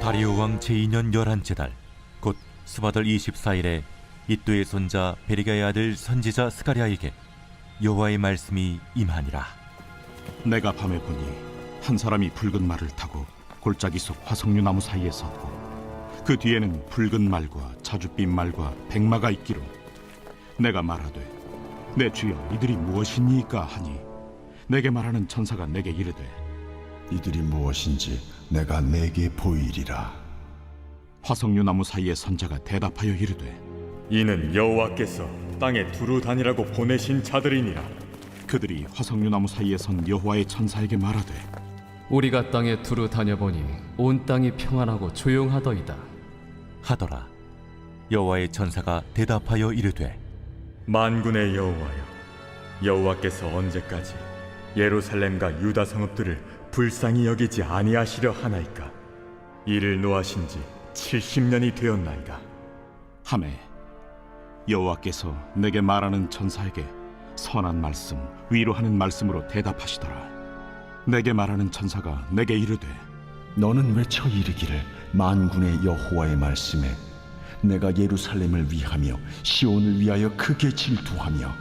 다리오 왕 제2년 11째 달 곧 수바들 24일에 이또의 손자 베리가의 아들 선지자 스가랴에게 여호와의 말씀이 임하니라. 내가 밤에 보니 한 사람이 붉은 말을 타고 골짜기 속 화석류 나무 사이에 섰고 그 뒤에는 붉은 말과 자줏빛 말과 백마가 있기로 내가 말하되 내 주여 이들이 무엇이니까 하니 내게 말하는 천사가 내게 이르되 이들이 무엇인지 내가 내게 보이리라. 화석류 나무 사이에 선 자가 대답하여 이르되 이는 여호와께서 땅에 두루 다니라고 보내신 자들이니라. 그들이 화석류 나무 사이에 선 여호와의 천사에게 말하되 우리가 땅에 두루 다녀보니 온 땅이 평안하고 조용하더이다 하더라. 여호와의 천사가 대답하여 이르되 만군의 여호와여, 여호와께서 언제까지 예루살렘과 유다 성읍들을 불쌍히 여기지 아니하시려 하나이까? 이를 노하신 지 70년이 되었나이다. 하매 여호와께서 내게 말하는 천사에게 선한 말씀 위로하는 말씀으로 대답하시더라. 내게 말하는 천사가 내게 이르되 너는 외쳐 이르기를 만군의 여호와의 말씀에 내가 예루살렘을 위하며 시온을 위하여 크게 질투하며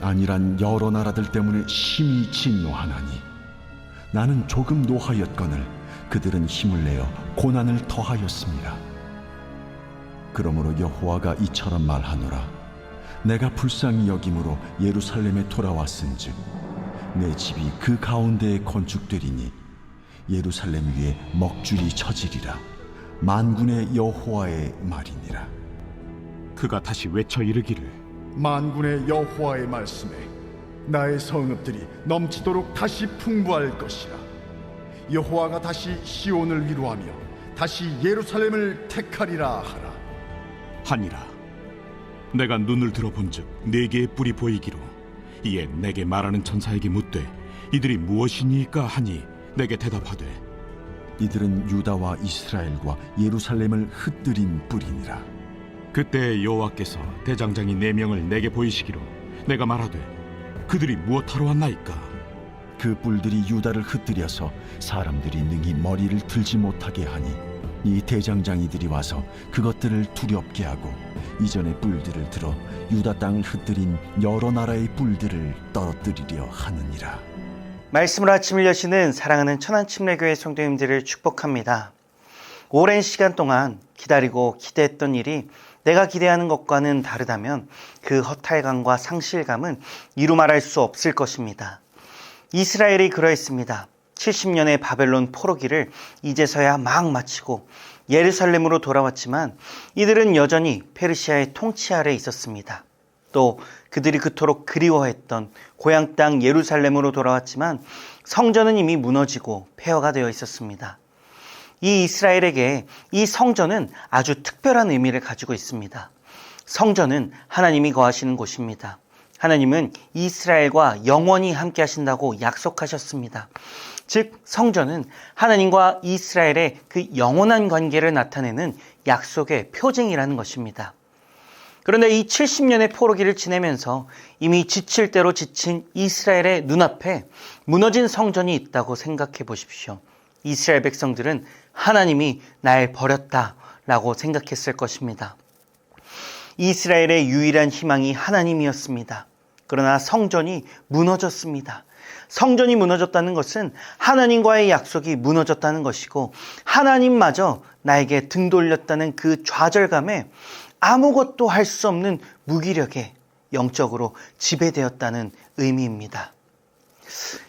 아니란 여러 나라들 때문에 심히 진노하나니 나는 조금 노하였거늘 그들은 힘을 내어 고난을 더하였습니다. 그러므로 여호와가 이처럼 말하노라. 내가 불쌍히 여김으로 예루살렘에 돌아왔은즉 내 집이 그 가운데에 건축되리니 예루살렘 위에 먹줄이 쳐지리라. 만군의 여호와의 말이니라. 그가 다시 외쳐 이르기를 만군의 여호와의 말씀에 나의 성읍들이 넘치도록 다시 풍부할 것이라. 여호와가 다시 시온을 위로하며 다시 예루살렘을 택하리라 하라. 하니라. 내가 눈을 들어본즉 네 개의 뿔이 보이기로 이에 내게 말하는 천사에게 묻되 이들이 무엇이니까 하니 내게 대답하되 이들은 유다와 이스라엘과 예루살렘을 흩뜨린 뿌리니라. 그때 여호와께서 대장장이 4명을 내게 보이시기로 내가 말하되 그들이 무엇하러 왔나이까? 그 뿔들이 유다를 흩뜨려서 사람들이 능히 머리를 들지 못하게 하니 이 대장장이들이 와서 그것들을 두렵게 하고 이전의 뿔들을 들어 유다 땅을 흩뜨린 여러 나라의 뿔들을 떨어뜨리려 하느니라. 말씀으로 아침을 여시는 사랑하는 천안침례교회 성도님들을 축복합니다. 오랜 시간 동안 기다리고 기대했던 일이 내가 기대하는 것과는 다르다면 그 허탈감과 상실감은 이루 말할 수 없을 것입니다. 이스라엘이 그러했습니다. 70년의 바벨론 포로기를 이제서야 막 마치고 예루살렘으로 돌아왔지만 이들은 여전히 페르시아의 통치 아래 있었습니다. 또 그들이 그토록 그리워했던 고향 땅 예루살렘으로 돌아왔지만 성전은 이미 무너지고 폐허가 되어 있었습니다. 이 이스라엘에게 이 성전은 아주 특별한 의미를 가지고 있습니다. 성전은 하나님이 거하시는 곳입니다. 하나님은 이스라엘과 영원히 함께 하신다고 약속하셨습니다. 즉 성전은 하나님과 이스라엘의 그 영원한 관계를 나타내는 약속의 표징이라는 것입니다. 그런데 이 70년의 포로기를 지내면서 이미 지칠 대로 지친 이스라엘의 눈앞에 무너진 성전이 있다고 생각해 보십시오. 이스라엘 백성들은 하나님이 날 버렸다라고 생각했을 것입니다. 이스라엘의 유일한 희망이 하나님이었습니다. 그러나 성전이 무너졌습니다. 성전이 무너졌다는 것은 하나님과의 약속이 무너졌다는 것이고 하나님마저 나에게 등 돌렸다는 그 좌절감에 아무것도 할 수 없는 무기력에 영적으로 지배되었다는 의미입니다.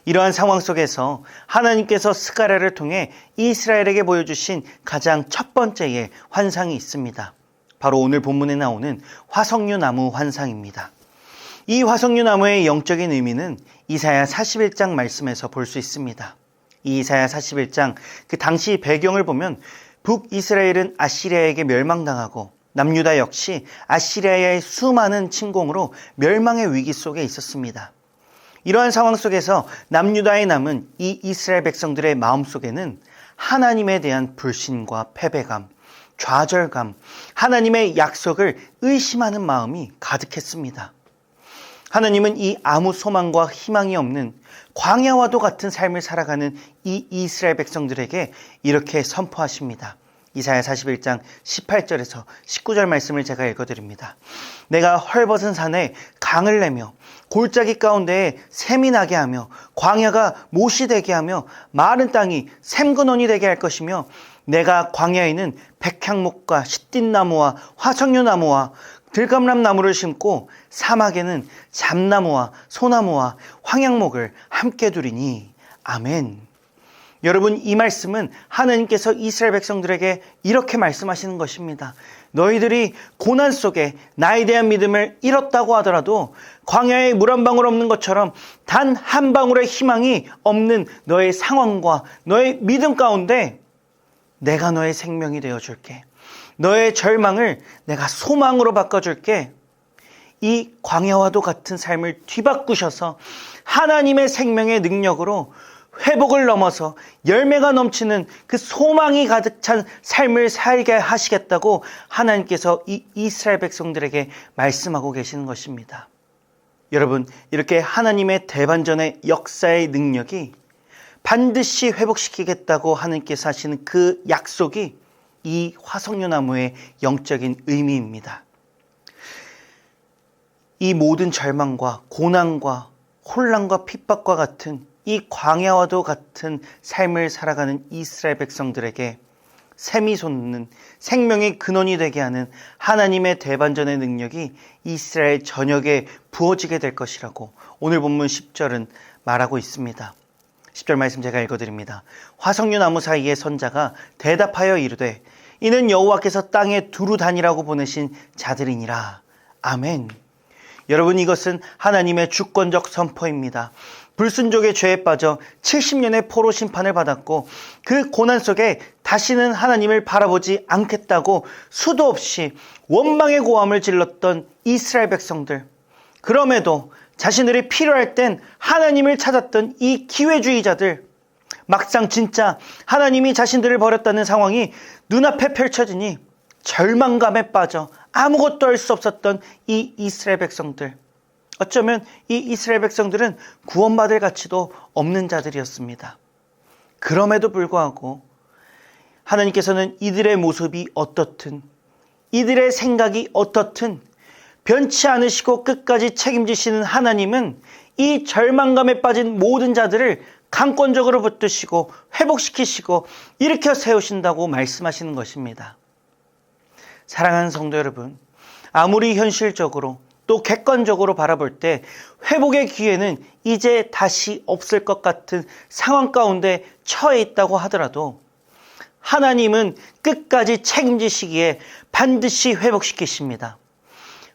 이러한 상황 속에서 하나님께서 스가랴를 통해 이스라엘에게 보여주신 가장 첫 번째의 환상이 있습니다. 바로 오늘 본문에 나오는 화석류 나무 환상입니다. 이 화석류 나무의 영적인 의미는 이사야 41장 말씀에서 볼 수 있습니다. 이 이사야 41장 그 당시 배경을 보면 북이스라엘은 아시리아에게 멸망당하고 남유다 역시 아시리아의 수많은 침공으로 멸망의 위기 속에 있었습니다. 이러한 상황 속에서 남유다에 남은 이 이스라엘 백성들의 마음속에는 하나님에 대한 불신과 패배감, 좌절감, 하나님의 약속을 의심하는 마음이 가득했습니다. 하나님은 이 아무 소망과 희망이 없는 광야와도 같은 삶을 살아가는 이 이스라엘 백성들에게 이렇게 선포하십니다. 이사야 41장 18절에서 19절 말씀을 제가 읽어드립니다. 내가 헐벗은 산에 강을 내며 골짜기 가운데에 샘이 나게 하며 광야가 못이 되게 하며 마른 땅이 샘근원이 되게 할 것이며 내가 광야에는 백향목과 시띠나무와 화석류나무와 들감람나무를 심고 사막에는 잠나무와 소나무와 황양목을 함께 두리니 아멘. 여러분, 이 말씀은 하나님께서 이스라엘 백성들에게 이렇게 말씀하시는 것입니다. 너희들이 고난 속에 나에 대한 믿음을 잃었다고 하더라도 광야에 물 한 방울 없는 것처럼 단 한 방울의 희망이 없는 너의 상황과 너의 믿음 가운데 내가 너의 생명이 되어줄게. 너의 절망을 내가 소망으로 바꿔줄게. 이 광야와도 같은 삶을 뒤바꾸셔서 하나님의 생명의 능력으로 회복을 넘어서 열매가 넘치는 그 소망이 가득 찬 삶을 살게 하시겠다고 하나님께서 이 이스라엘 백성들에게 말씀하고 계시는 것입니다. 여러분, 이렇게 하나님의 대반전의 역사의 능력이 반드시 회복시키겠다고 하나님께서 하시는 그 약속이 이 화석류나무의 영적인 의미입니다. 이 모든 절망과 고난과 혼란과 핍박과 같은 이 광야와도 같은 삶을 살아가는 이스라엘 백성들에게 샘이 솟는 생명의 근원이 되게 하는 하나님의 대반전의 능력이 이스라엘 전역에 부어지게 될 것이라고 오늘 본문 10절은 말하고 있습니다. 10절 말씀 제가 읽어드립니다. 화석류나무 사이의 선자가 대답하여 이르되 이는 여호와께서 땅에 두루 다니라고 보내신 자들이니라. 아멘. 여러분, 이것은 하나님의 주권적 선포입니다. 불순종의 죄에 빠져 70년의 포로 심판을 받았고 그 고난 속에 다시는 하나님을 바라보지 않겠다고 수도 없이 원망의 고함을 질렀던 이스라엘 백성들, 그럼에도 자신들이 필요할 땐 하나님을 찾았던 이 기회주의자들, 막상 진짜 하나님이 자신들을 버렸다는 상황이 눈앞에 펼쳐지니 절망감에 빠져 아무것도 할 수 없었던 이 이스라엘 백성들, 어쩌면 이 이스라엘 백성들은 구원받을 가치도 없는 자들이었습니다. 그럼에도 불구하고 하나님께서는 이들의 모습이 어떻든, 이들의 생각이 어떻든 변치 않으시고 끝까지 책임지시는 하나님은 이 절망감에 빠진 모든 자들을 강권적으로 붙드시고 회복시키시고 일으켜 세우신다고 말씀하시는 것입니다. 사랑하는 성도 여러분, 아무리 현실적으로 또 객관적으로 바라볼 때 회복의 기회는 이제 다시 없을 것 같은 상황 가운데 처해 있다고 하더라도 하나님은 끝까지 책임지시기에 반드시 회복시키십니다.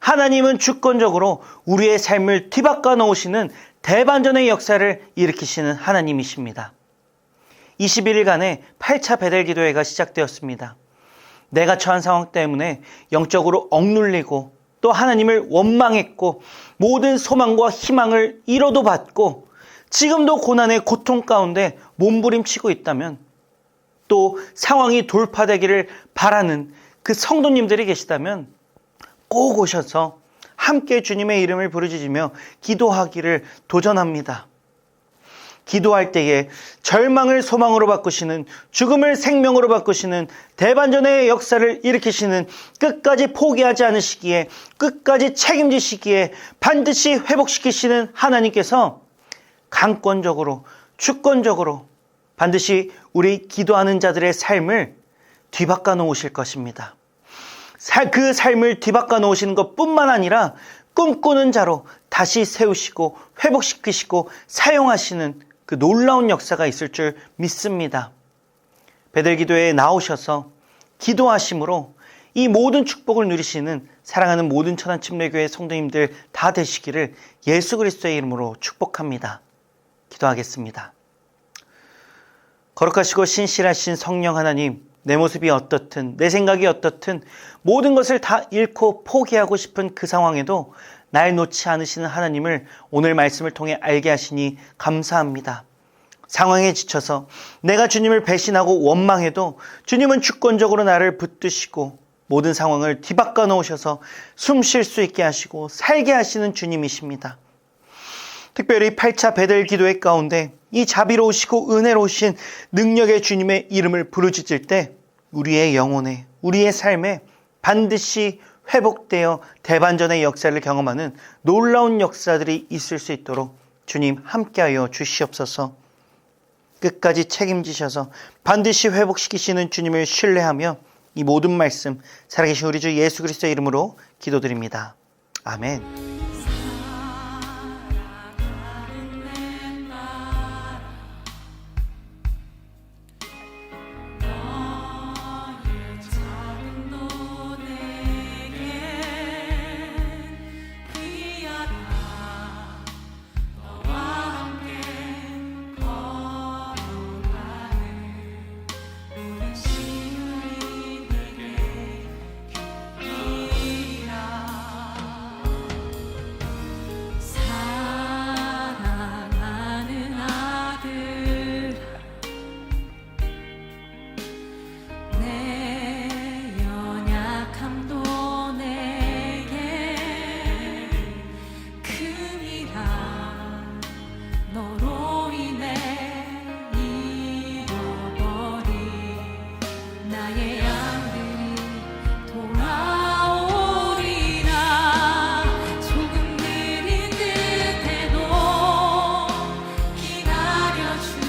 하나님은 주권적으로 우리의 삶을 뒤바꿔 놓으시는 대반전의 역사를 일으키시는 하나님이십니다. 21일간의 8차 베델 기도회가 시작되었습니다. 내가 처한 상황 때문에 영적으로 억눌리고 또 하나님을 원망했고 모든 소망과 희망을 잃어도 받고 지금도 고난의 고통 가운데 몸부림치고 있다면, 또 상황이 돌파되기를 바라는 그 성도님들이 계시다면 꼭 오셔서 함께 주님의 이름을 부르짖으며 기도하기를 도전합니다. 기도할 때에 절망을 소망으로 바꾸시는, 죽음을 생명으로 바꾸시는 대반전의 역사를 일으키시는, 끝까지 포기하지 않으시기에, 끝까지 책임지시기에 반드시 회복시키시는 하나님께서 강권적으로, 주권적으로 반드시 우리 기도하는 자들의 삶을 뒤바꿔 놓으실 것입니다. 그 삶을 뒤바꿔 놓으시는 것뿐만 아니라 꿈꾸는 자로 다시 세우시고 회복시키시고 사용하시는 그 놀라운 역사가 있을 줄 믿습니다. 베델기도에 나오셔서 기도하심으로 이 모든 축복을 누리시는 사랑하는 모든 천안침례교회 성도님들 다 되시기를 예수 그리스도의 이름으로 축복합니다. 기도하겠습니다. 거룩하시고 신실하신 성령 하나님, 내 모습이 어떻든 내 생각이 어떻든 모든 것을 다 잃고 포기하고 싶은 그 상황에도 날 놓지 않으시는 하나님을 오늘 말씀을 통해 알게 하시니 감사합니다. 상황에 지쳐서 내가 주님을 배신하고 원망해도 주님은 주권적으로 나를 붙드시고 모든 상황을 뒤바꿔 놓으셔서 숨 쉴 수 있게 하시고 살게 하시는 주님이십니다. 특별히 8차 베델 기도회 가운데 이 자비로우시고 은혜로우신 능력의 주님의 이름을 부르짖을 때 우리의 영혼에, 우리의 삶에 반드시 회복되어 대반전의 역사를 경험하는 놀라운 역사들이 있을 수 있도록 주님 함께하여 주시옵소서. 끝까지 책임지셔서 반드시 회복시키시는 주님을 신뢰하며 이 모든 말씀 살아계신 우리 주 예수 그리스도의 이름으로 기도드립니다. 아멘. 기다려주